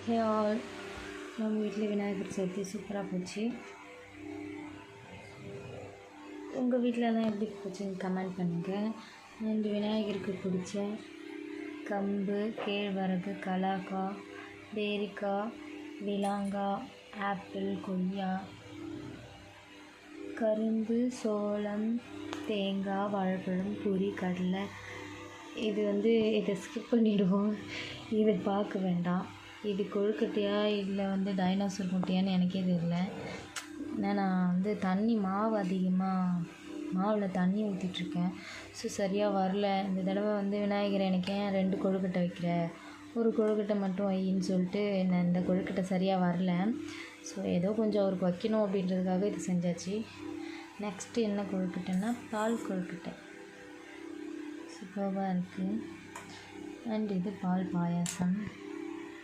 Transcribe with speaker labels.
Speaker 1: Hey all, நம்ம வீட்டில் விநாயகர் சதுர்த்தி சூப்பராக போச்சு. உங்கள் வீட்டிலலாம் எப்படி போச்சுன்னு கமெண்ட் பண்ணுங்கள். அண்ட் விநாயகருக்கு பிடிச்ச கம்பு, கேழ்வரகு, கலாக்காய், பேரிக்காய், விலாங்காய், ஆப்பிள், கொய்யா, கரும்பு, சோளம், தேங்காய், வாழைப்பழம், பூரி, கடலை. இதை ஸ்கிப் பண்ணிவிடுவோம். இதை பார்க்க வேண்டாம். இது கொழுக்கட்டையா இல்லை டைனோசர் முட்டையான்னு எனக்கே தெரியல. ஏன்னா நான் மாவில் தண்ணி ஊற்றிட்டுருக்கேன். ஸோ சரியாக வரல. இந்த தடவை விநாயகர் எனக்கு ஏன் 2 கொழுக்கட்டை வைக்கிற, ஒரு கொழுக்கட்டை மட்டும் வையின்னு சொல்லிட்டு நான் இந்த கொழுக்கட்டை சரியாக வரல. ஸோ ஏதோ கொஞ்சம் அவருக்கு வைக்கணும் அப்படின்றதுக்காக இது செஞ்சாச்சு. நெக்ஸ்ட்டு என்ன கொழுக்கட்டைன்னா பால் கொழுக்கட்டை. சூப்பராக இருக்குது. அண்ட் இது பால் பாயாசம்.